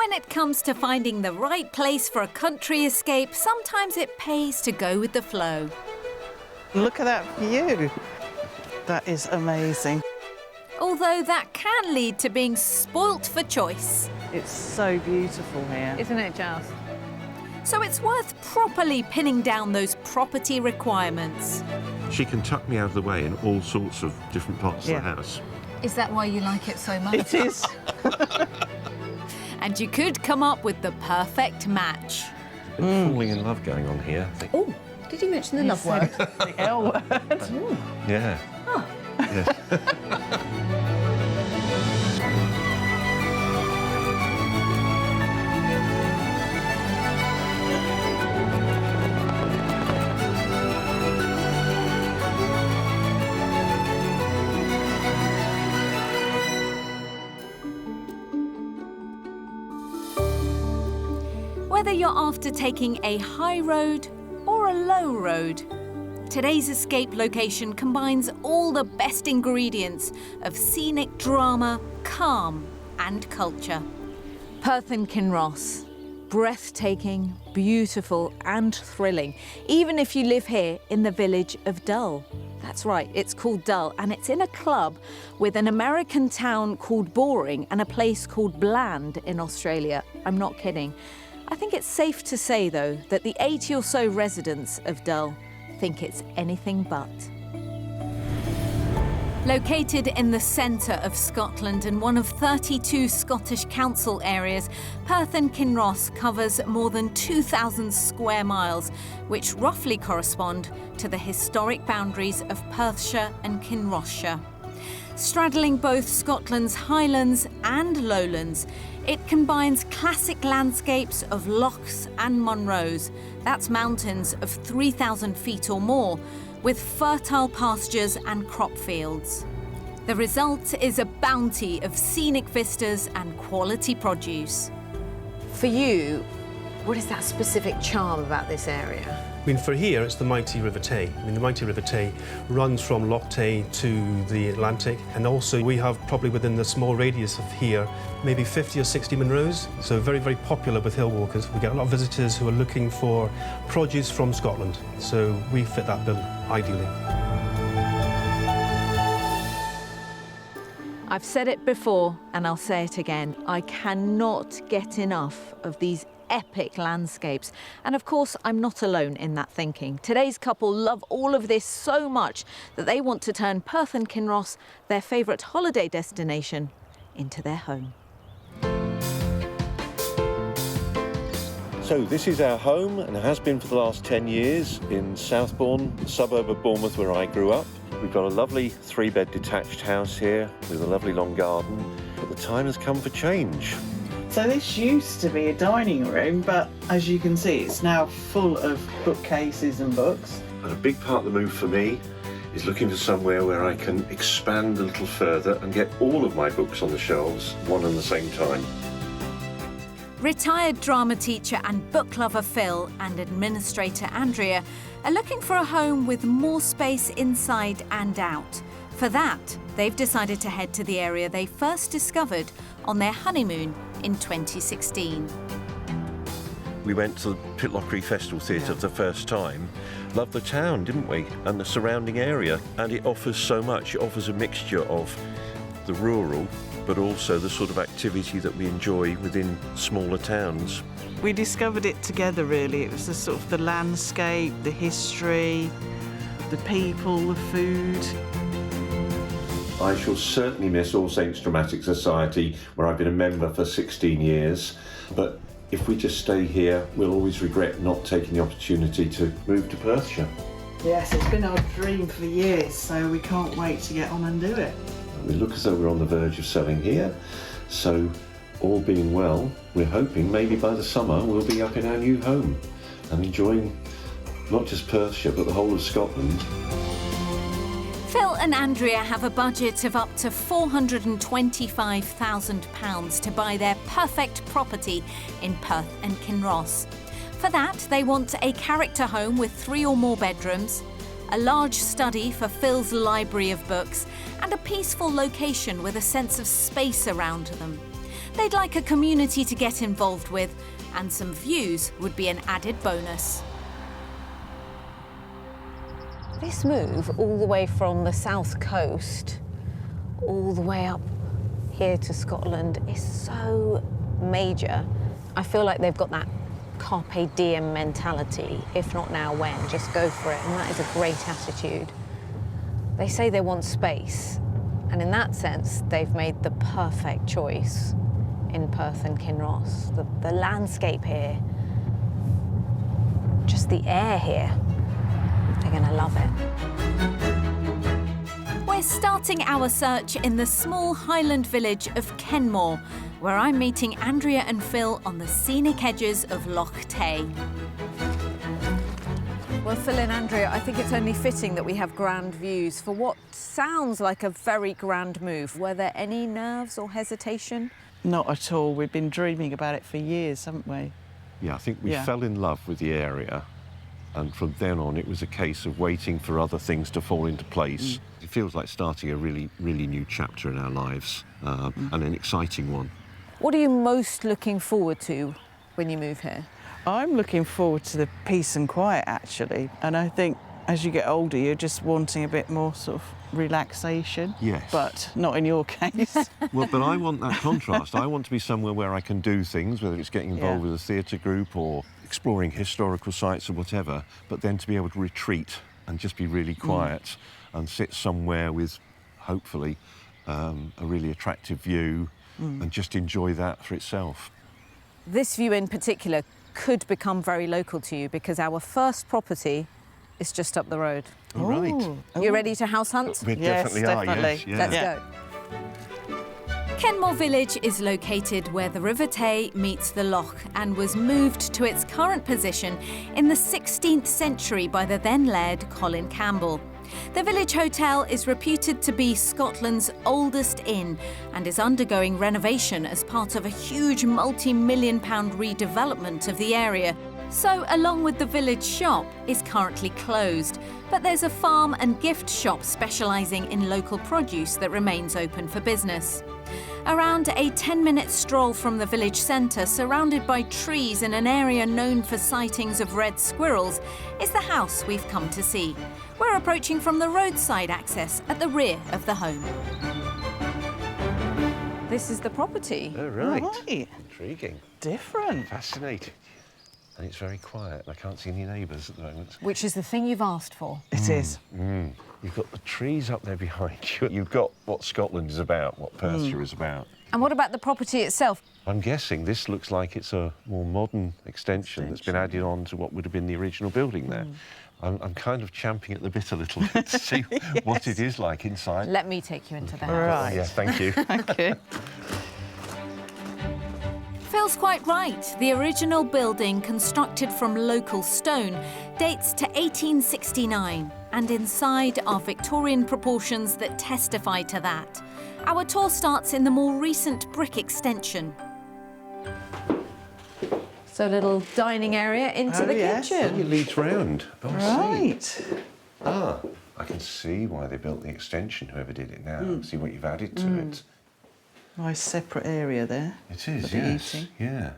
when it comes to finding the right place for a country escape, sometimes it pays to go with the flow. Look at that view. That is amazing. Although that can lead to being spoilt for choice. It's so beautiful here. Isn't it just? So it's worth properly pinning down those property requirements. She can tuck me out of the way in all sorts of different parts of the house. Is that why you like it so much? It is. And you could come up with the perfect match. A bit of falling in love going on here, I think. Oh, did you mention the love word? The L word. Yeah. Oh. Yeah. Whether you're after taking a high road or a low road, today's escape location combines all the best ingredients of scenic drama, calm and culture. Perth and Kinross. Breathtaking, beautiful and thrilling, even if you live here in the village of Dull. That's right, it's called Dull, and it's in a club with an American town called Boring and a place called Bland in Australia. I'm not kidding. I think it's safe to say, though, that the 80 or so residents of Dull think it's anything but. Located in the centre of Scotland and one of 32 Scottish council areas, Perth and Kinross covers more than 2,000 square miles, which roughly correspond to the historic boundaries of Perthshire and Kinrossshire. Straddling both Scotland's highlands and lowlands, it combines classic landscapes of lochs and munros, that's mountains of 3,000 feet or more, with fertile pastures and crop fields. The result is a bounty of scenic vistas and quality produce. For you, what is that specific charm about this area? I mean, for here, it's the mighty River Tay. I mean, the mighty River Tay runs from Loch Tay to the Atlantic, and also we have probably within the small radius of here, maybe 50 or 60 Munros, so very, very popular with hill walkers. We get a lot of visitors who are looking for produce from Scotland, so we fit that bill ideally. I've said it before, and I'll say it again. I cannot get enough of these epic landscapes. And of course, I'm not alone in that thinking. Today's couple love all of this so much that they want to turn Perth and Kinross, their favourite holiday destination, into their home. So this is our home, and it has been for the last 10 years in Southbourne, the suburb of Bournemouth where I grew up. We've got a lovely 3-bed detached house here with a lovely long garden, but the time has come for change. So this used to be a dining room, but as you can see, it's now full of bookcases and books. And a big part of the move for me is looking for somewhere where I can expand a little further and get all of my books on the shelves, one and the same time. Retired drama teacher and book lover Phil and administrator Andrea are looking for a home with more space inside and out. For that, they've decided to head to the area they first discovered on their honeymoon in 2016. We went to the Pitlochry Festival Theatre for the first time. Loved the town, didn't we? And the surrounding area. And it offers so much. It offers a mixture of the rural, but also the sort of activity that we enjoy within smaller towns. We discovered it together, really. It was the sort of the landscape, the history, the people, the food. I shall certainly miss All Saints Dramatic Society, where I've been a member for 16 years. But if we just stay here, we'll always regret not taking the opportunity to move to Perthshire. Yes, it's been our dream for years, so we can't wait to get on and do it. We look as though we're on the verge of selling here, so all being well, we're hoping maybe by the summer we'll be up in our new home and enjoying not just Perthshire but the whole of Scotland. Phil and Andrea have a budget of up to £425,000 to buy their perfect property in Perth and Kinross. For that, they want a character home with 3 or more bedrooms, a large study for Phil's library of books, and a peaceful location with a sense of space around them. they'd like a community to get involved with, and some views would be an added bonus. This move all the way from the south coast, all the way up here to Scotland, is so major. I feel like they've got that carpe diem mentality. If not now, when? Just go for it. And that is a great attitude. They say they want space, and in that sense, they've made the perfect choice in Perth and Kinross. The landscape here, just the air here, they're gonna love it. We're starting our search in the small highland village of Kenmore, where I'm meeting Andrea and Phil on the scenic edges of Loch Tay. Well, Phil and Andrea, I think it's only fitting that we have grand views for what sounds like a very grand move. Were there any nerves or hesitation? Not at all. We've been dreaming about it for years, haven't we? Yeah, I think we Yeah. fell in love with the area, and from then on it was a case of waiting for other things to fall into place. It feels like starting a really new chapter in our lives, and an exciting one. What are you most looking forward to when you move here? I'm looking forward to the peace and quiet, actually. And I think as you get older, you're just wanting a bit more sort of relaxation. Yes. But not in your case. Well, but I want that contrast. I want to be somewhere where I can do things, whether it's getting involved Yeah. with a theatre group or exploring historical sites or whatever, but then to be able to retreat and just be really quiet and sit somewhere with, hopefully, a really attractive view and just enjoy that for itself. This view in particular could become very local to you because our first property is just up the road. All right. Ooh. You ready to house hunt? We Yes, definitely are, definitely. yes. Yeah. Let's Yeah. go. Kenmore Village is located where the River Tay meets the loch and was moved to its current position in the 16th century by the then Laird Colin Campbell. The village hotel is reputed to be Scotland's oldest inn and is undergoing renovation as part of a huge multi-million-pound redevelopment of the area. So, along with the village shop, is currently closed. But there's a farm and gift shop specialising in local produce that remains open for business. Around a 10-minute stroll from the village centre, surrounded by trees in an area known for sightings of red squirrels, is the house we've come to see. We're approaching from the roadside access at the rear of the home. This is the property. All right. Right. Intriguing. Different. Fascinating. And it's very quiet. I can't see any neighbours at the moment. Which is the thing you've asked for. It is. You've got the trees up there behind you. You've got what Scotland is about, what Perthshire is about. And what about the property itself? I'm guessing this looks like it's a more modern extension that's been added on to what would have been the original building there. I'm kind of champing at the bit a little bit to see what it is like inside. Let me take you into the house. Right. Yeah, thank you. Okay. Phil's quite right. The original building, constructed from local stone, dates to 1869, and inside are Victorian proportions that testify to that. Our tour starts in the more recent brick extension. So a little dining area into Oh, the yes. It kitchen. leads round. Oh, I see. Right. Ah, I can see why they built the extension, whoever did it now. See what you've added to it. Nice separate area there. It is, for the yes. eating. Yeah.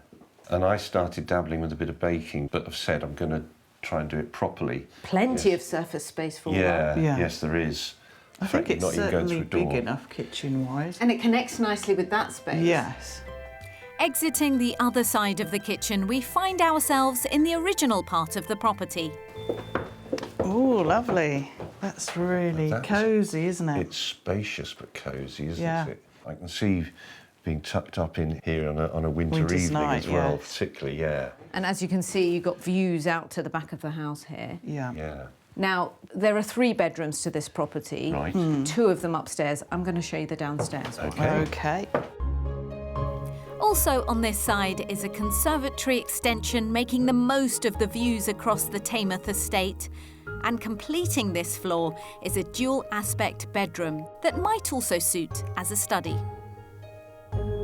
And I started dabbling with a bit of baking, but I've said I'm going to try and do it properly. Plenty of surface space for all that. Yeah. Yes, there is. I In fact, think it's not even going certainly through a door. big enough kitchen-wise. And it connects nicely with that space. Yes. Exiting the other side of the kitchen, we find ourselves in the original part of the property. Oh, lovely. That's really That's- cosy, isn't it? It's spacious but cosy, isn't Yeah. it? I can see being tucked up in here on a winter Winter's evening night, as well, yes. particularly, yeah. And as you can see, you've got views out to the back of the house here. Yeah. Yeah. Now, there are 3 bedrooms to this property. Right. 2 of them upstairs. I'm going to show you the downstairs one. Okay. Okay. Also on this side is a conservatory extension making the most of the views across the Taymouth estate. And completing this floor is a dual-aspect bedroom that might also suit as a study.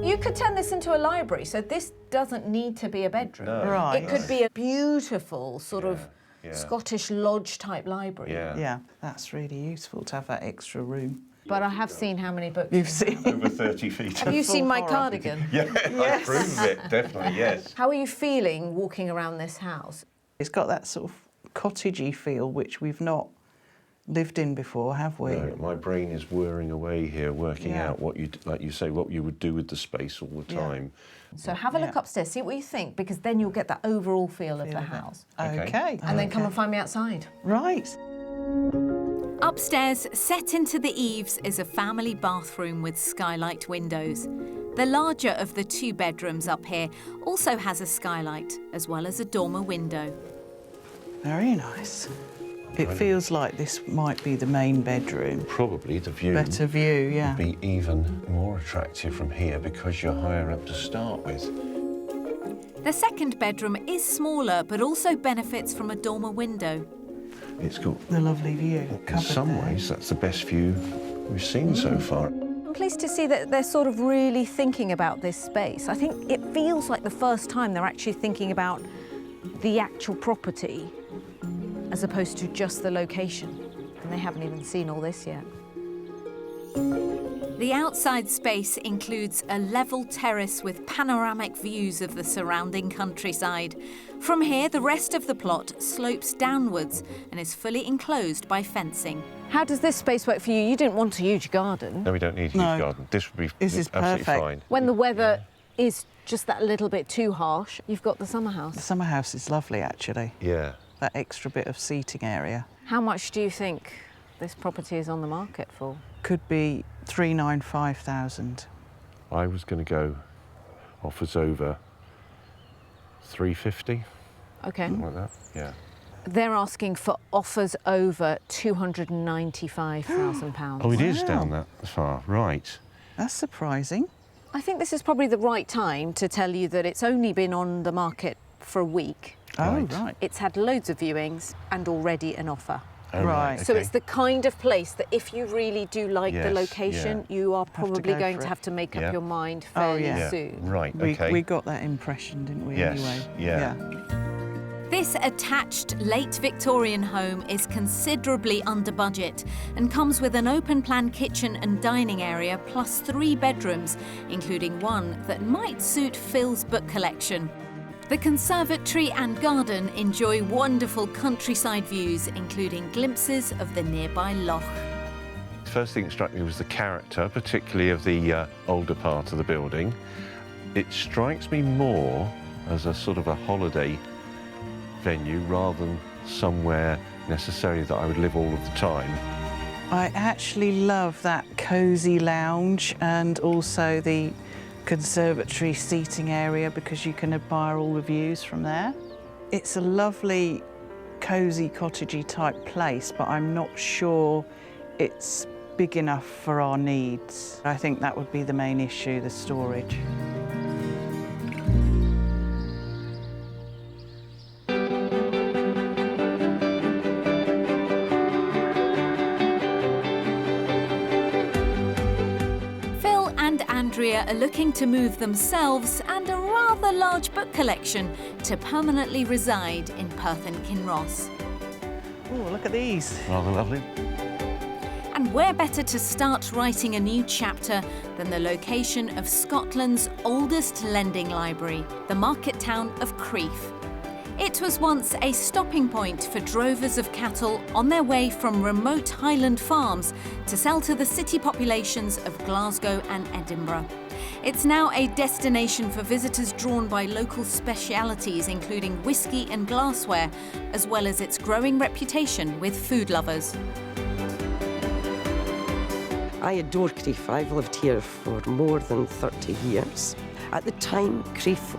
You could turn this into a library, so this doesn't need to be a bedroom. No. Right. It could be a beautiful sort of yeah. Scottish lodge type library. Yeah. Yeah, that's really useful to have that extra room. But I have seen how many books You've seen. Over 30 feet. Have you Full seen my horror. cardigan? Yeah, I proved it, definitely, yes. How are you feeling walking around this house? It's got that sort of cottagey feel, which we've not lived in before, have we? No, my brain is whirring away here, working Yeah. out what you, like you say, what you would do with the space all the Yeah. time. So have a look Yeah. upstairs, see what you think, because then you'll get that overall feel of the house. Okay. And then come and find me outside. Right. Upstairs, set into the eaves, is a family bathroom with skylight windows. The larger of the 2 bedrooms up here also has a skylight, as well as a dormer window. Very nice. It feels like this might be the main bedroom. Probably the view Better view, yeah. would be even more attractive from here because you're higher up to start with. The second bedroom is smaller, but also benefits from a dormer window. It's got, The lovely view. in cupboard some there. ways, that's the best view we've seen so far. I'm pleased to see that they're sort of really thinking about this space. I think it feels like the first time they're actually thinking about the actual property as opposed to just the location. And they haven't even seen all this yet. The outside space includes a level terrace with panoramic views of the surrounding countryside. From here, the rest of the plot slopes downwards and is fully enclosed by fencing. How does this space work for you? You didn't want a huge garden. No, we don't need a huge No. garden. This would be This is absolutely perfect. fine. When the weather is just that little bit too harsh, you've got the summer The house. summer house is lovely, actually. Yeah. That extra bit of seating area. How much do you think this property is on the market for? Could be 395,000. I was going to go offers over 350, Okay. something like that. Yeah. They're asking for offers over £295,000. Oh, it is Wow. down that far, right. That's surprising. I think this is probably the right time to tell you that it's only been on the market for a week. Right. Oh, right. It's had loads of viewings and already an offer. Oh, Right. So okay. it's the kind of place that if you really do like the Yes, location, yeah. you are to probably go going for to it. have to make Yeah. up your mind Oh, fairly yeah. Yeah, soon. right, okay. We got that impression, didn't we, Yes, anyway? yeah. This attached late Victorian home is considerably under budget and comes with an open plan kitchen and dining area plus 3 bedrooms, including one that might suit Phil's book collection. The conservatory and garden enjoy wonderful countryside views, including glimpses of the nearby loch. The first thing that struck me was the character, particularly of the older part of the building. It strikes me more as a sort of a holiday venue rather than somewhere necessarily that I would live all of the time. I actually love that cosy lounge and also the conservatory seating area because you can admire all the views from there. It's a lovely, cosy, cottagey type place, but I'm not sure it's big enough for our needs. I think that would be the main issue, the storage. Phil and Andrea are looking to move themselves and a rather large book collection to permanently reside in Perth and Kinross. Oh, look at these. Rather lovely. And where better to start writing a new chapter than the location of Scotland's oldest lending library, the market town of Crieff. It was once a stopping point for drovers of cattle on their way from remote Highland farms to sell to the city populations of Glasgow and Edinburgh. It's now a destination for visitors drawn by local specialities including whisky and glassware, as well as its growing reputation with food lovers. I adore Crieff. I've lived here for more than 30 years. At the time, Crieff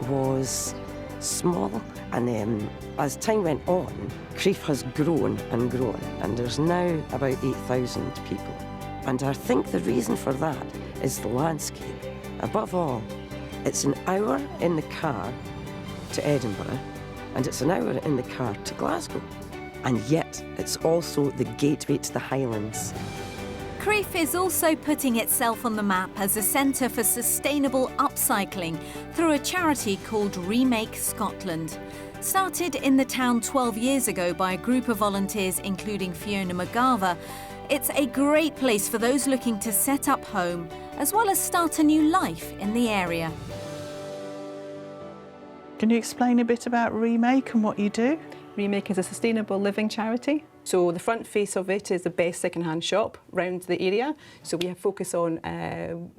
was small, and as time went on, Crieff has grown and grown, and there's now about 8,000 people. And I think the reason for that is the landscape. Above all, it's an hour in the car to Edinburgh, and it's an hour in the car to Glasgow. And yet, it's also the gateway to the Highlands. Crieff is also putting itself on the map as a centre for sustainable upcycling through a charity called Remake Scotland. Started in the town 12 years ago by a group of volunteers including Fiona McGarver, It's a great place for those looking to set up home, as well as start a new life in the area. Can you explain a bit about Remake and what you do? Remake is a sustainable living charity. So the front face of it is the best second-hand shop around the area. So we have focus on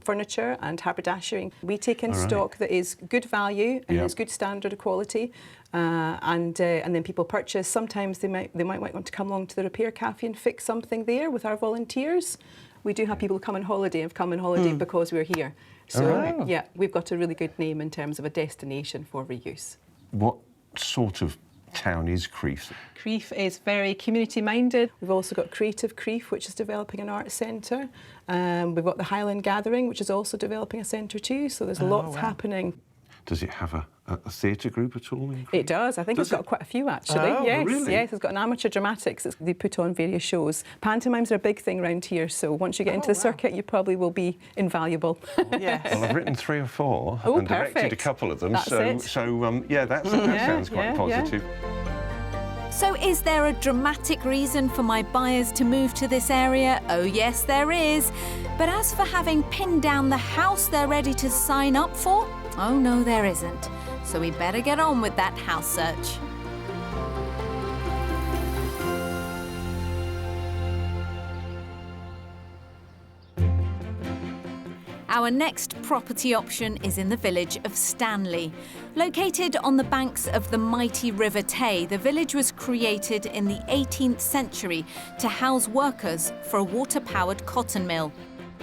furniture and haberdashery. We take in stock that is good value and is good standard of quality, and then people purchase. Sometimes they might want to come along to the repair cafe and fix something there with our volunteers. We do have people come on holiday and have come on holiday because we're here. So yeah, we've got a really good name in terms of a destination for reuse. What sort of town is Crieff? Crieff is very community-minded. We've also got Creative Crieff, which is developing an arts centre. We've got the Highland Gathering, which is also developing a centre too, so there's lots happening. Does it have a theatre group at all? It does. I think it's got quite a few, actually. Oh, yes, really? yes. It's got an amateur dramatics. They put on various shows. Pantomimes are a big thing around here, so once you get into the circuit, you probably will be invaluable. Yes. Well, I've written 3 or 4 Oh, and directed perfect. a couple of them, That's it. yeah, that sounds quite positive. So is there a dramatic reason for my buyers to move to this area? Oh yes, there is. But as for having pinned down the house they're ready to sign up for, oh no, there isn't. So we better get on with that house search. Our next property option is in the village of Stanley. Located on the banks of the mighty River Tay, the village was created in the 18th century to house workers for a water-powered cotton mill.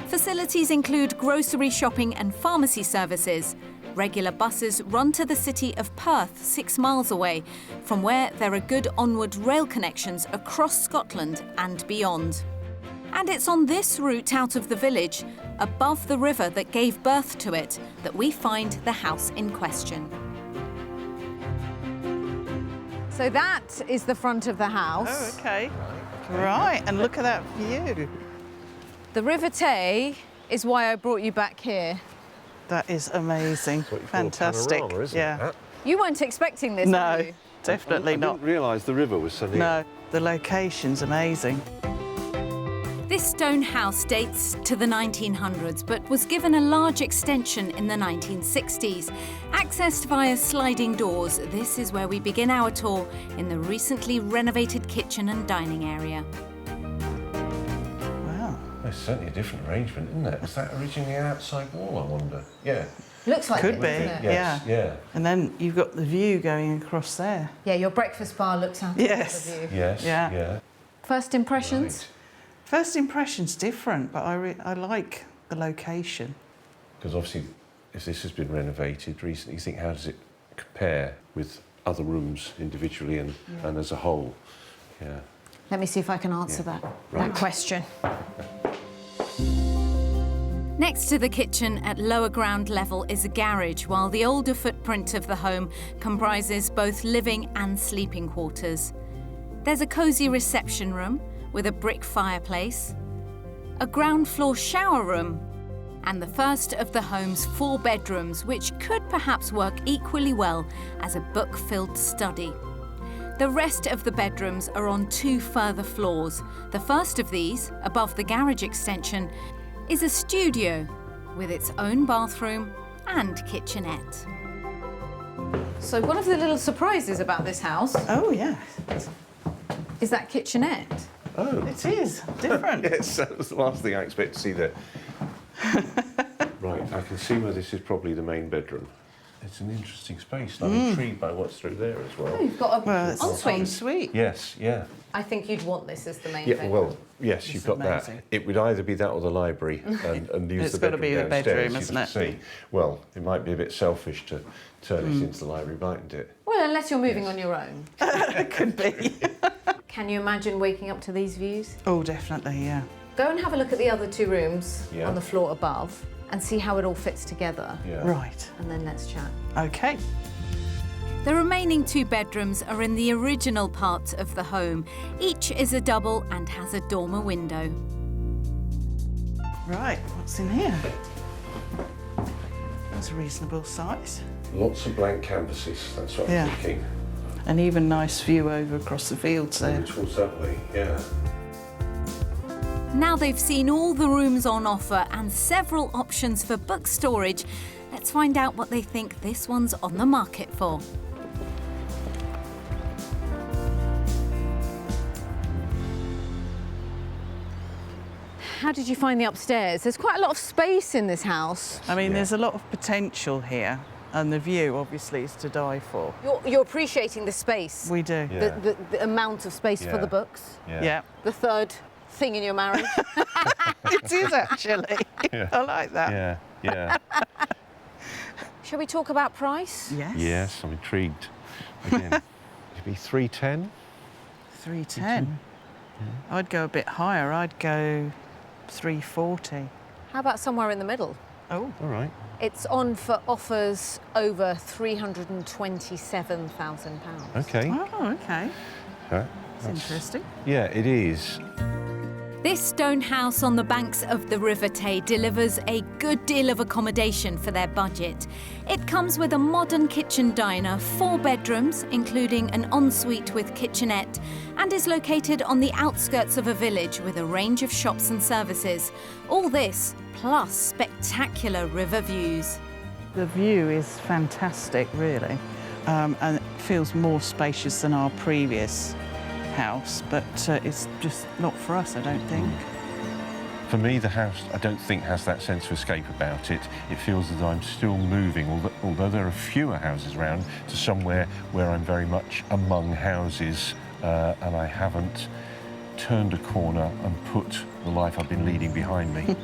Facilities include grocery shopping and pharmacy services. Regular buses run to the city of Perth, 6 miles away, from where there are good onward rail connections across Scotland and beyond. And it's on this route out of the village, above the river that gave birth to it, that we find the house in question. So that is the front of the house. Oh, okay. Right, and look at that view. The River Tay is why I brought you back here. That is amazing. That's what you call a Fantastic. panorama, isn't yeah. it, that? You weren't expecting this, No, were you? definitely I not. didn't realise the river was so near. No, the location's amazing. This stone house dates to the 1900s, but was given a large extension in the 1960s. Accessed via sliding doors, this is where we begin our tour in the recently renovated kitchen and dining area. Wow. It's certainly a different arrangement, isn't it? Was that originally an outside wall, I wonder? Yeah. Looks like Could it, be, doesn't it? Yes, yeah. And then you've got the view going across there. Yeah, your breakfast bar looks out Yes. of the view. Yes, Yeah. yeah. First impressions? Right. First impression's different, but I like the location. Because obviously, if this has been renovated recently, you think, how does it compare with other rooms individually and as a whole? Yeah. Let me see if I can answer that question. Next to the kitchen at lower ground level is a garage, while the older footprint of the home comprises both living and sleeping quarters. There's a cosy reception room with a brick fireplace, a ground floor shower room, and the first of the home's 4 bedrooms, which could perhaps work equally well as a book-filled study. The rest of the bedrooms are on 2 further floors. The first of these, above the garage extension, is a studio with its own bathroom and kitchenette. So one of the little surprises about this house Oh, yeah. is that kitchenette. Oh. It is different. Yes, that was the last thing I expect to see there. Right, I can see where this is probably the main bedroom. It's an interesting space. I'm intrigued by what's through there as well. Oh, you've got a Well, it's ensuite. sweet. Yes, yeah. I think you'd want this as the main Yeah, bedroom. well, yes, you've got amazing. that. It would either be that or the library and use It's the gotta bedroom be the downstairs, bedroom, you isn't can it? see. Well, it might be a bit selfish to turn this into the library, mightn't it? Well, unless you're moving on your own. It could be. Can you imagine waking up to these views? Oh, definitely, yeah. Go and have a look at the other 2 rooms Yeah. on the floor above and see how it all fits together. Yeah. Right. And then let's chat. Okay. The remaining 2 bedrooms are in the original part of the home. Each is a double and has a dormer window. Right, what's in here? That's a reasonable size. Lots of blank canvases, that's what Yeah. I'm thinking. And even nice view over across the fields there. Towards that way, yeah. Now they've seen all the rooms on offer and several options for book storage, let's find out what they think this one's on the market for. How did you find the upstairs? There's quite a lot of space in this house. I mean, there's a lot of potential here, and the view, obviously, is to die for. You're appreciating the space. We do. Yeah. The amount of space for Yeah. the books. Yeah. The third thing in your marriage. It is, actually. Yeah. I like that. Yeah, yeah. Shall we talk about price? Yes. Yes, I'm intrigued. Again, it'd be 310. 310. I'd go a bit higher. I'd go 340. How about somewhere in the middle? Oh. All right. It's on for offers over £327,000. Okay. Oh, okay. That's Interesting. Yeah, it is. This stone house on the banks of the River Tay delivers a good deal of accommodation for their budget. It comes with a modern kitchen diner, 4 bedrooms, including an ensuite with kitchenette, and is located on the outskirts of a village with a range of shops and services. All this plus spectacular river views. The view is fantastic, really, and it feels more spacious than our previous house, but it's just not for us, I don't think. For me, the house, I don't think, has that sense of escape about it. It feels as though I'm still moving, although there are fewer houses around, to somewhere where I'm very much among houses, and I haven't turned a corner and put the life I've been leading behind me.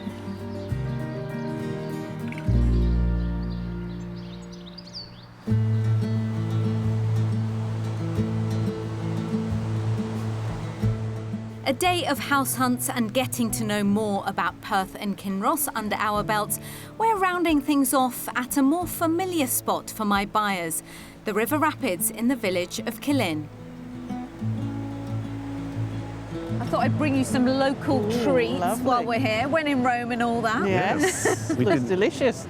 A day of house hunts and getting to know more about Perth and Kinross under our belts, we're rounding things off at a more familiar spot for my buyers, the River Rapids in the village of Killin. I thought I'd bring you some local treats lovely. while we're here, when in Rome and all that. Yes, it's delicious.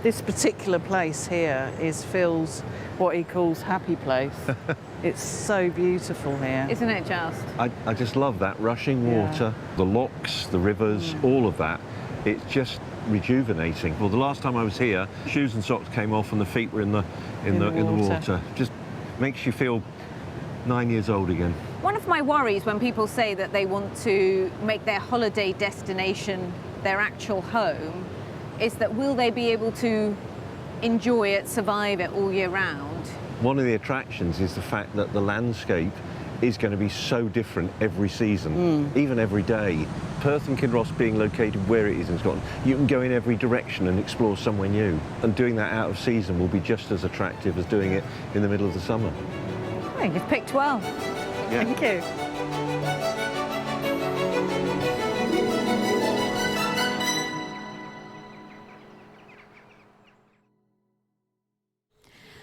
This particular place here is Phil's, what he calls happy place. It's so beautiful here. Isn't it just? I just love that rushing water, the locks, the rivers, all of that. It's just rejuvenating. Well, the last time I was here, shoes and socks came off and the feet were in the water. Just makes you feel 9 years old again. One of my worries when people say that they want to make their holiday destination their actual home is that will they be able to enjoy it, survive it all year round? One of the attractions is the fact that the landscape is going to be so different every season, even every day. Perth and Kinross being located where it is in Scotland, you can go in every direction and explore somewhere new. And doing that out of season will be just as attractive as doing it in the middle of the summer. I think you've picked well. Yeah. Thank you.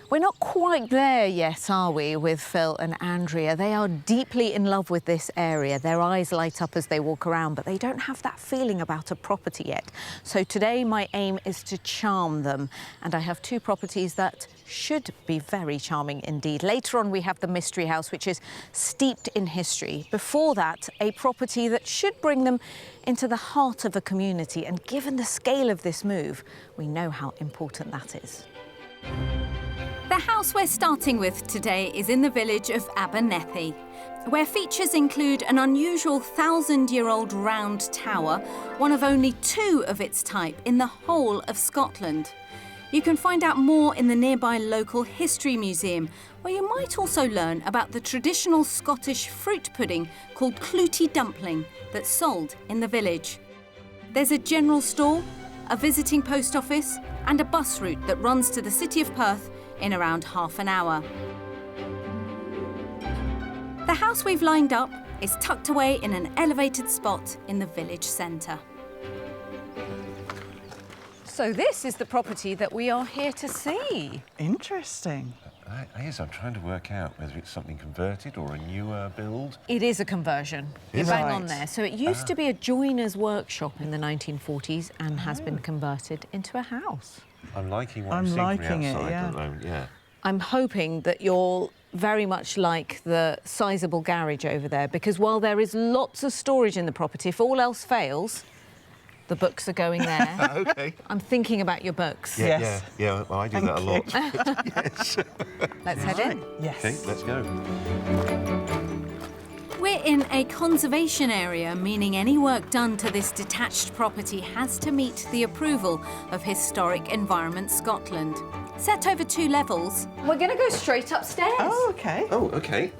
We're not quite there yet, are we, with Phil and Andrea? They are deeply in love with this area. Their eyes light up as they walk around, but they don't have that feeling about a property yet. So today my aim is to charm them, and I have 2 properties that should be very charming indeed. Later on we have the Mystery House, which is steeped in history. Before that, a property that should bring them into the heart of a community, and given the scale of this move, we know how important that is. The house we're starting with today is in the village of Abernethy, where features include an unusual 1,000-year-old round tower, one of only 2 of its type in the whole of Scotland. You can find out more in the nearby local history museum, where you might also learn about the traditional Scottish fruit pudding called clootie dumpling that's sold in the village. There's a general store, a visiting post office, and a bus route that runs to the city of Perth in around half an hour. The house we've lined up is tucked away in an elevated spot in the village centre. So this is the property that we are here to see. Interesting. Yes, I'm trying to work out whether it's something converted or a newer build. It is a conversion. You're Is bang it? on there. So it used to be a joiner's workshop in the 1940s and has been converted into a house. I'm liking what I'm I'm seeing liking from the it, outside yeah. at the moment, yeah. I'm hoping that you'll very much like the sizable garage over there, because while there is lots of storage in the property, if all else fails, the books are going there. Okay. I'm thinking about your books. Yes. Yeah, well, I do that a lot. Yes. Let's head in. Yes. Okay, let's go. We're in a conservation area, meaning any work done to this detached property has to meet the approval of Historic Environment Scotland. Set over 2 levels, we're going to go straight upstairs. Oh, okay. Oh, okay.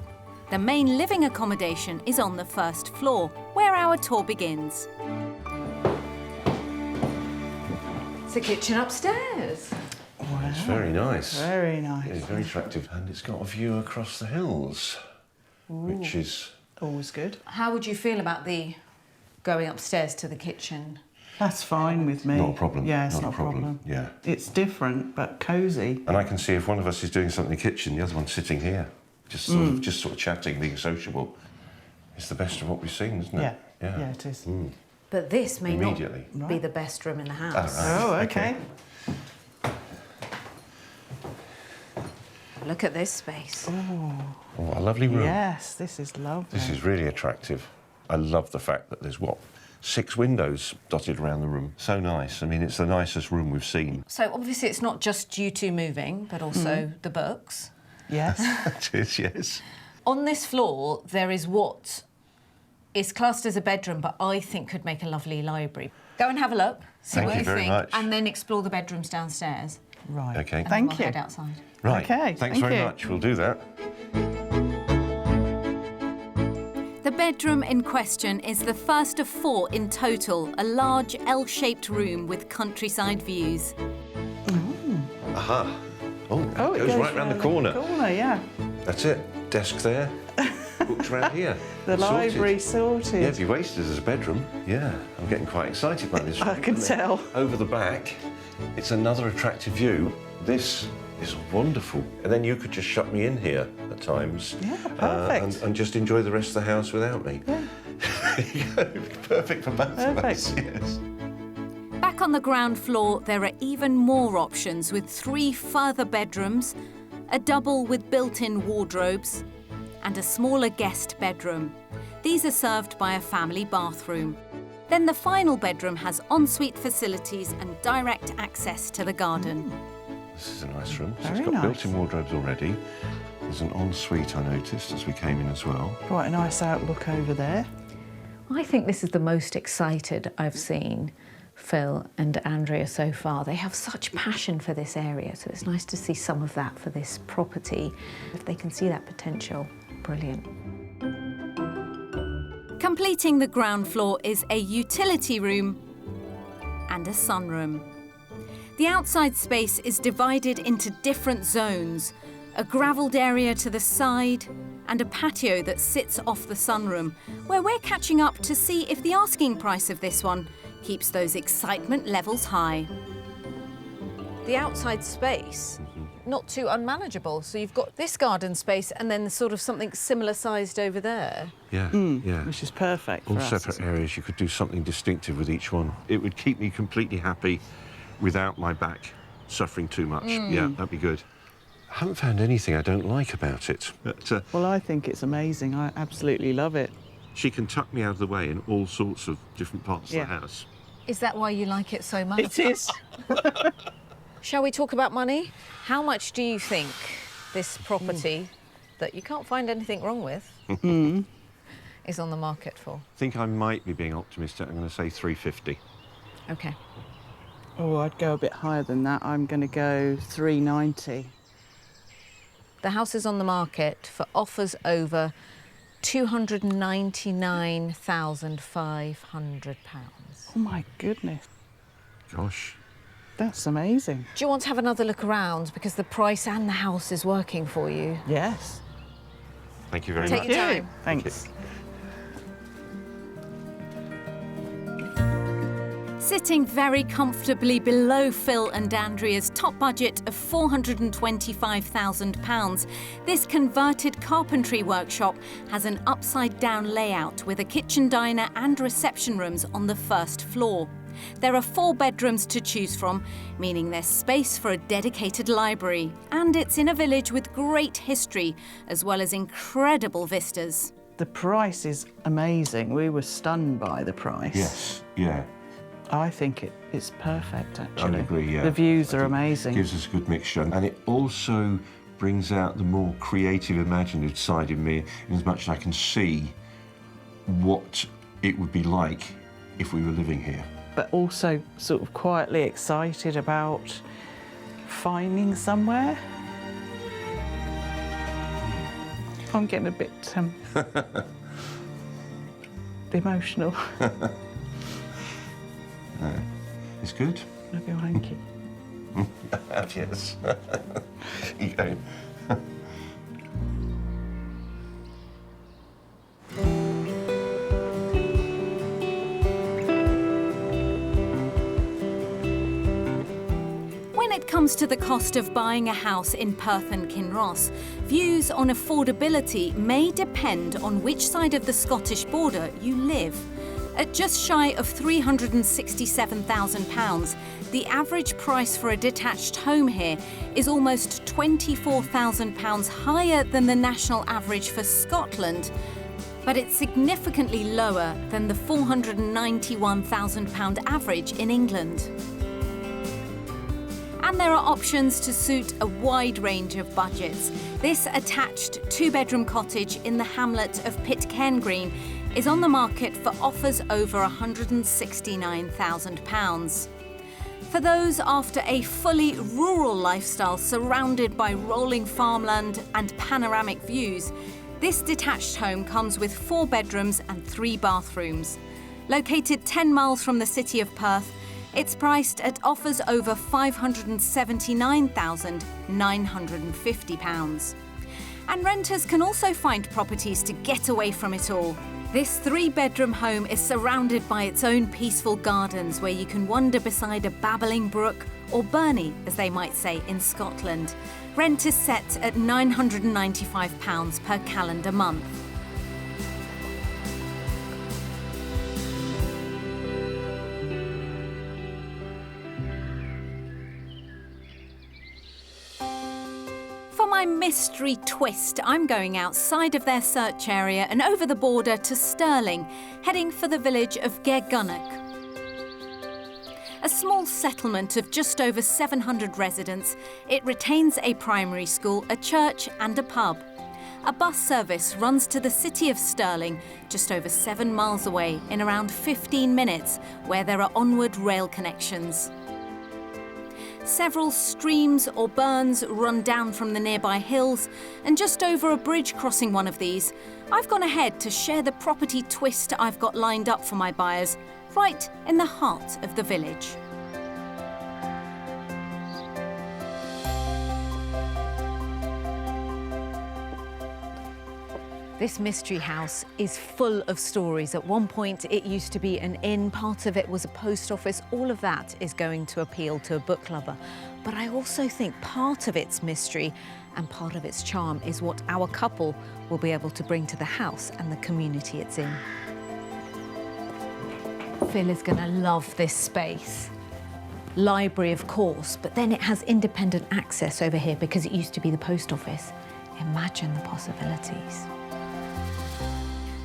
The main living accommodation is on the 1st floor, where our tour begins. It's the kitchen upstairs. Wow. It's very nice. Very nice. It's very attractive. And it's got a view across the hills, which is... Always good. How would you feel about the going upstairs to the kitchen? That's fine with me. Not a problem. Yeah, it's Not not, a problem. a problem. Yeah. It's different, but cosy. And I can see if one of us is doing something in the kitchen, the other one's sitting here, just sort of chatting, being sociable. It's the best of what we've seen, isn't it? Yeah. Yeah, it is. But this may not Immediately. be the best room in the house. Oh, okay. Look at this space. Oh, what a lovely room. Yes, this is lovely. This is really attractive. I love the fact that there's, 6 windows dotted around the room. So nice. I mean, it's the nicest room we've seen. So obviously it's not just you two moving, but also the books. Yes. It is, yes. On this floor, there is what is classed as a bedroom, but I think could make a lovely library. Go and have a look, see Thank what you you very think, much. and then explore the bedrooms downstairs. Right. Okay. And Thank then we'll you. head outside. Right. Okay, Thanks thank very you. much. We'll do that. The bedroom in question is the first of 4 in total, a large L-shaped room with countryside views. Aha. Oh, Oh, it goes right round the corner. Corner, yeah. That's it. Desk there. Books round here. The Sorted. library sorted. Yeah, if you wasted as a bedroom. Yeah, I'm getting quite excited by this. I can isn't it? tell. Over the back, it's another attractive view. This is wonderful. And then you could just shut me in here at times. Yeah, perfect. And just enjoy the rest of the house without me. Yeah. Perfect for both of us. Perfect. Yes. Back on the ground floor, there are even more options with 3 further bedrooms, a double with built-in wardrobes, and a smaller guest bedroom. These are served by a family bathroom. Then the final bedroom has ensuite facilities and direct access to the garden. This is a nice room. So Very it's got nice. built-in wardrobes already. There's an ensuite I noticed as we came in as well. Quite a nice outlook over there. I think this is the most excited I've seen Phil and Andrea so far. They have such passion for this area, so it's nice to see some of that for this property. If they can see that potential, brilliant. Completing the ground floor is a utility room and a sunroom. The outside space is divided into different zones, a gravelled area to the side and a patio that sits off the sunroom, where we're catching up to see if the asking price of this one keeps those excitement levels high. The outside space, not too unmanageable. So you've got this garden space and then sort of something similar sized over there. Yeah, yeah. Which is perfect All for us. separate areas. You could do something distinctive with each one. It would keep me completely happy without my back suffering too much. Yeah, that'd be good. I haven't found anything I don't like about it. But, Well, I think it's amazing. I absolutely love it. she can tuck me out of the way in all sorts of different parts Yeah. of the house. Is that why you like it so much? It is. Shall we talk about money? How much do you think this property, that you can't find anything wrong with, is on the market for? I think I might be being optimistic. I'm going to say 350. Okay. Oh, I'd go a bit higher than that. I'm going to go 390. The house is on the market for offers over £299,500. Oh, my goodness. Gosh. That's amazing. Do you want to have another look around, because the price and the house is working for you? Yes. Thank you very Take much. your time. Thanks. Sitting very comfortably below Phil and Andrea's top budget of £425,000, this converted carpentry workshop has an upside-down layout with a kitchen diner and reception rooms on the first floor. There are 4 bedrooms to choose from, meaning there's space for a dedicated library. And it's in a village with great history, as well as incredible vistas. The price is amazing. We were stunned by the price. Yes, yeah. I think it's perfect, actually. I agree, yeah. The views I are think amazing. It gives us a good mixture. And it also brings out the more creative, imaginative side in me, in as much as I can see what it would be like if we were living here. But also sort of quietly excited about finding somewhere. I'm getting a bit emotional. It's good. I feel hanky. Yes. You go. When it comes to the cost of buying a house in Perth and Kinross, views on affordability may depend on which side of the Scottish border you live. At just shy of £367,000, the average price for a detached home here is almost £24,000 higher than the national average for Scotland, but it's significantly lower than the £491,000 average in England. And there are options to suit a wide range of budgets. This attached 2-bedroom cottage in the hamlet of Pitcairn is on the market for offers over £169,000. For those after a fully rural lifestyle surrounded by rolling farmland and panoramic views, this detached home comes with 4 bedrooms and 3 bathrooms. Located 10 miles from the city of Perth, it's priced at offers over £579,950. And renters can also find properties to get away from it all. This 3-bedroom home is surrounded by its own peaceful gardens where you can wander beside a babbling brook, or burnie, as they might say in Scotland. Rent is set at £995 per calendar month. For my mystery twist, I'm going outside of their search area and over the border to Stirling, heading for the village of Gairgunnock. A small settlement of just over 700 residents, it retains a primary school, a church and a pub. A bus service runs to the city of Stirling, just over 7 miles away, in around 15 minutes, where there are onward rail connections. Several streams or burns run down from the nearby hills, and just over a bridge crossing one of these, I've gone ahead to share the property twist I've got lined up for my buyers, right in the heart of the village. This mystery house is full of stories. At one point, it used to be an inn, part of it was a post office. All of that is going to appeal to a book lover. But I also think part of its mystery and part of its charm is what our couple will be able to bring to the house and the community it's in. Phil is going to love this space. Library, of course, but then it has independent access over here because it used to be the post office. Imagine the possibilities.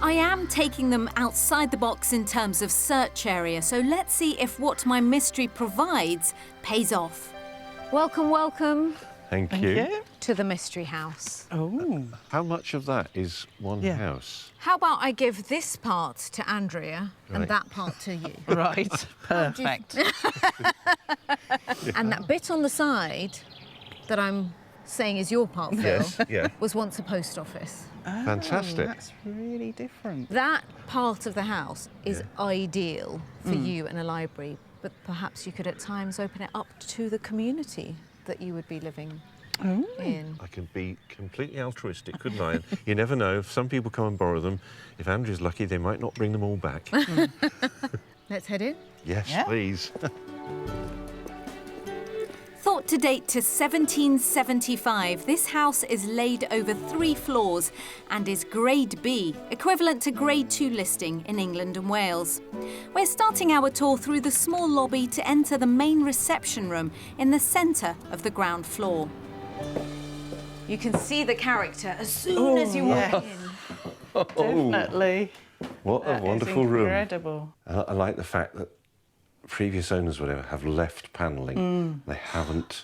I am taking them outside the box in terms of search area, so let's see if what my mystery provides pays off. Welcome, welcome Thank you. to the mystery house. Oh. How much of that is one house? How about I give this part to Andrea and Right. that part to you? Right, perfect. And that bit on the side that I'm saying is your part, Phil, Yes, yeah. was once a post office. Oh, Fantastic. That's really different. That part of the house is ideal for Mm. you and a library, but perhaps you could at times open it up to the community that you would be living in. I can be completely altruistic, couldn't I? And you never know. If some people come and borrow them, if Andrew's lucky, they might not bring them all back. Let's head in. Yes, Yeah. please. Thought to date to 1775, this house is laid over 3 floors and is Grade B, equivalent to Grade 2 listing in England and Wales. We're starting our tour through the small lobby to enter the main reception room in the centre of the ground floor. You can see the character as soon as you walk in. Definitely. What a That is wonderful room. incredible. I like the fact that previous owners, whatever, have left panelling. They haven't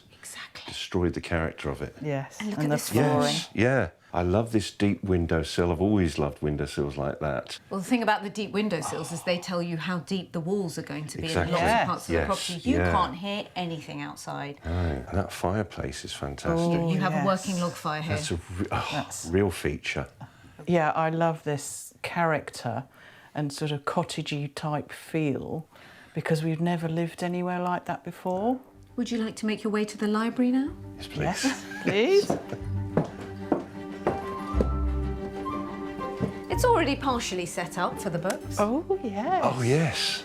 destroyed the character of it. Yes. And look and at the this flooring. Yes, yeah. I love this deep windowsill. I've always loved windowsills like that. Well, the thing about the deep windowsills is they tell you how deep the walls are going to be Exactly. in lots Yes. of parts of Yes, the property. You yeah. can't hear anything outside. No, and that fireplace is fantastic. You have yes. a working log fire here. That's a real feature. Yeah, I love this character and sort of cottagey type feel because we've never lived anywhere like that before. Would you like to make your way to the library now? Yes, please. Yes, please. It's already partially set up for the books. Oh, yes. Oh, yes.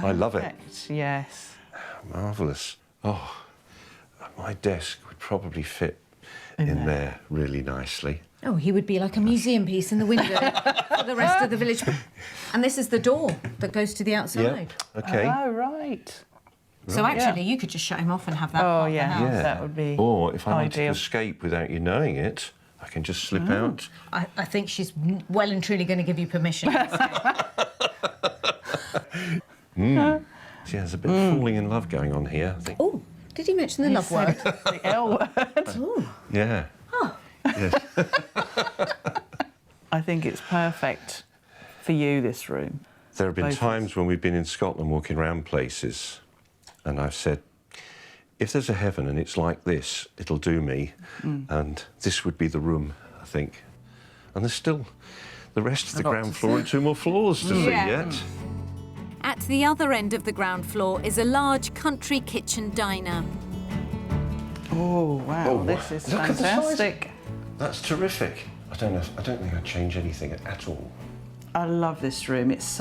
I love it. Perfect, yes. Marvellous. Oh, my desk would probably fit in there really nicely. Oh, he would be like a museum piece in the window for the rest of the village. And this is the door that goes to the outside. Yeah, OK. Oh, right. So actually, you could just shut him off and have that Oh, part of the yeah. house. Yeah. That would be Or if I wanted to ideal. escape without you knowing it, I can just slip out. I think she's well and truly going to give you permission. See, there's a bit of falling in love going on here, I think. Oh, did he mention the love word? The L word. Ooh. Yeah. Yes. I think it's perfect for you, this room. There have been Both of times when we've been in Scotland walking around places and I've said, if there's a heaven and it's like this, it'll do me. And this would be the room, I think. And there's still the rest of the lot ground to floor and 2 more floors to see Yeah. yet. At the other end of the ground floor is a large country kitchen diner. Oh, wow, Oh, this is look at the size. fantastic. That's terrific. I don't think I'd change anything at all. I love this room. It's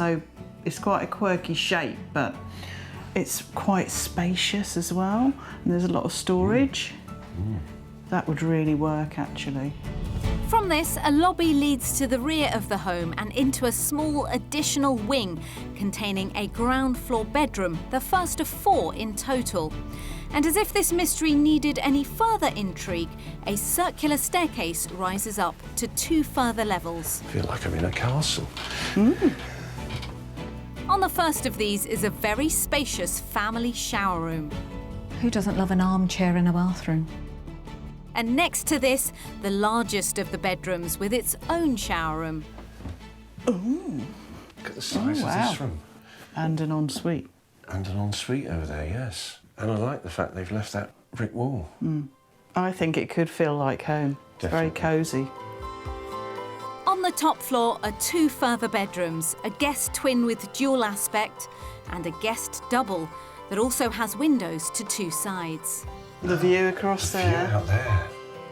quite a quirky shape, but it's quite spacious as well. And there's a lot of storage. That would really work, actually. From this, a lobby leads to the rear of the home and into a small additional wing containing a ground floor bedroom, the first of 4 in total. And as if this mystery needed any further intrigue, a circular staircase rises up to 2 further levels. I feel like I'm in a castle. On the first of these is a very spacious family shower room. Who doesn't love an armchair in a bathroom? And next to this, the largest of the bedrooms with its own shower room. Look at the size of wow. this room. And an ensuite. And an ensuite over there, yes. And I like the fact they've left that brick wall. I think it could feel like home. It's very Definitely. cosy. On the top floor are 2 further bedrooms, a guest twin with dual aspect and a guest double that also has windows to 2 sides. The view across there. Out there.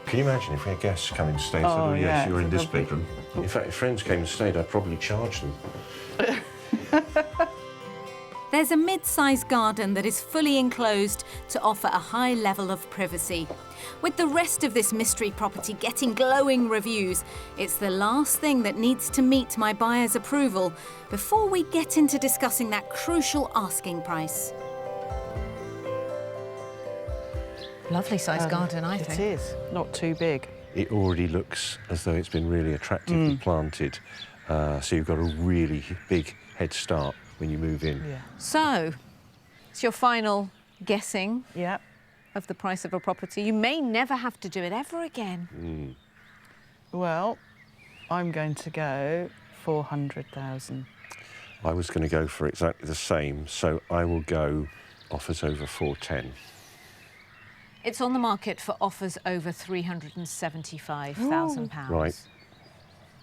Can you imagine if we had guests come and stay and said, Oh, oh, yes, yeah, you're in it's this lovely. bedroom. In fact, if friends came and stayed, I'd probably charge them. There's a mid-sized garden that is fully enclosed to offer a high level of privacy. With the rest of this mystery property getting glowing reviews, it's the last thing that needs to meet my buyer's approval before we get into discussing that crucial asking price. Lovely sized garden, I think. It is. Not too big. It already looks as though it's been really attractively planted. So you've got a really big head start when you move in. Yeah. So, it's your final guessing Yeah. of the price of a property. You may never have to do it ever again. Well, I'm going to go 400,000. I was going to go for exactly the same, so I will go offers over 410. It's on the market for offers over £375,000. Right.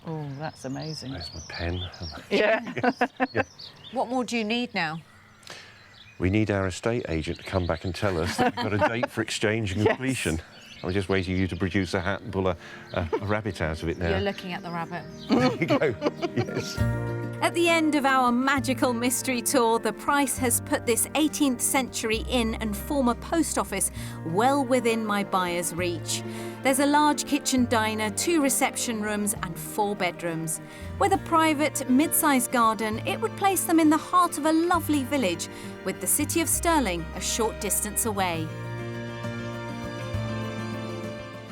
Oh, that's amazing. There's my pen. Yeah. What more do you need now? We need our estate agent to come back and tell us that we've got a date for exchange and completion. I'm just waiting you to produce a hat and pull a rabbit out of it now. You're looking at the rabbit. There you go. Yes. At the end of our magical mystery tour, the price has put this 18th century inn and former post office well within my buyer's reach. There's a large kitchen diner, 2 reception rooms and 4 bedrooms. With a private, mid-sized garden, it would place them in the heart of a lovely village, with the city of Stirling a short distance away.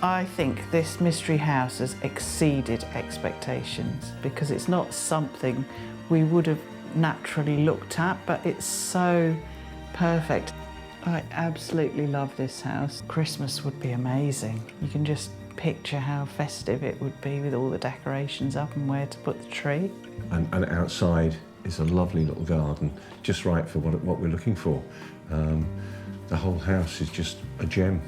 I think this mystery house has exceeded expectations because it's not something we would have naturally looked at, but it's so perfect. I absolutely love this house. Christmas would be amazing. You can just picture how festive it would be with all the decorations up and where to put the tree. And outside is a lovely little garden, just right for what we're looking for. The whole house is just a gem.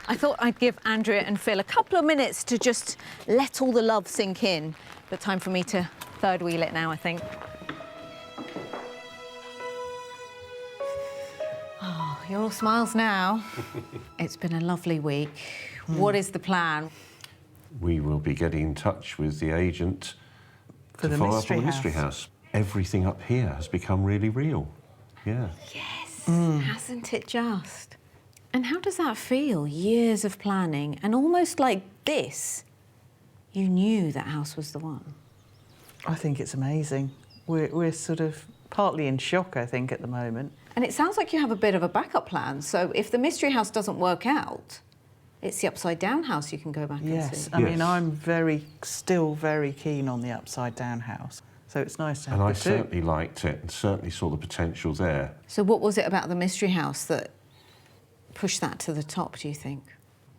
I thought I'd give Andrea and Phil a couple of minutes to just let all the love sink in. But time for me to third wheel it now, I think. Oh, you're all smiles now. It's been a lovely week. What is the plan? We will be getting in touch with the agent For the follow up on the mystery mystery house. Everything up here has become really real. Yeah. Yes, hasn't it just? And how does that feel? Years of planning, and almost like this, you knew that house was the one. I think it's amazing. We're sort of partly in shock, I think, at the moment. And it sounds like you have a bit of a backup plan. So if the mystery house doesn't work out, it's the upside down house you can go back and Yes, see. I mean, Yes. I'm still very keen on the upside down house. So it's nice to have And I the two. certainly liked it and certainly saw the potential there. So what was it about the mystery house that pushed that to the top, do you think?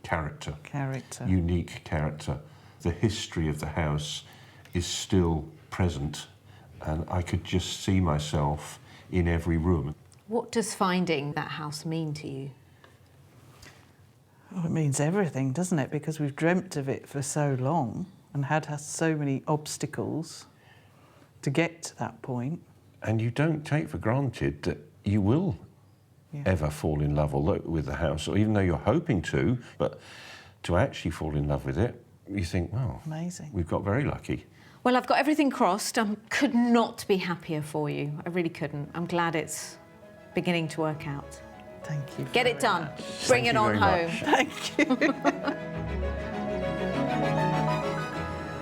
Character. Character. Unique character. The history of the house is still present, and I could just see myself in every room. What does finding that house mean to you? Oh, it means everything, doesn't it? Because we've dreamt of it for so long and had so many obstacles to get to that point. And you don't take for granted that you will ever fall in love with the house, or even though you're hoping to, but to actually fall in love with it, you think, well, Amazing. we've got very lucky. Well, I've got everything crossed. I could not be happier for you. I really couldn't. I'm glad it's beginning to work out. Thank you. Get it very done. much. Bring Thank it you on very home. much. Thank you.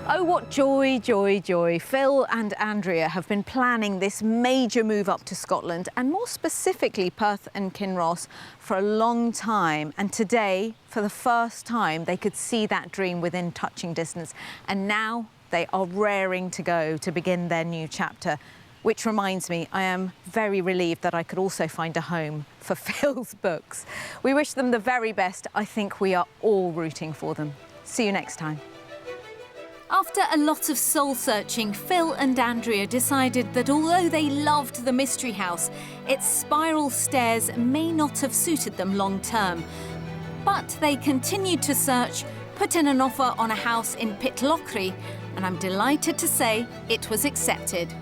Oh, what joy, joy, joy. Phil and Andrea have been planning this major move up to Scotland, and more specifically Perth and Kinross, for a long time. And today, for the first time, they could see that dream within touching distance. And now they are raring to go to begin their new chapter. Which reminds me, I am very relieved that I could also find a home for Phil's books. We wish them the very best. I think we are all rooting for them. See you next time. After a lot of soul-searching, Phil and Andrea decided that although they loved the mystery house, its spiral stairs may not have suited them long-term. But they continued to search, put in an offer on a house in Pitlochry, and I'm delighted to say it was accepted.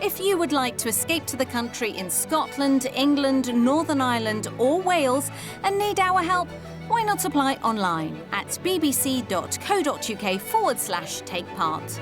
If you would like to escape to the country in Scotland, England, Northern Ireland or Wales and need our help, why not apply online at bbc.co.uk/take part.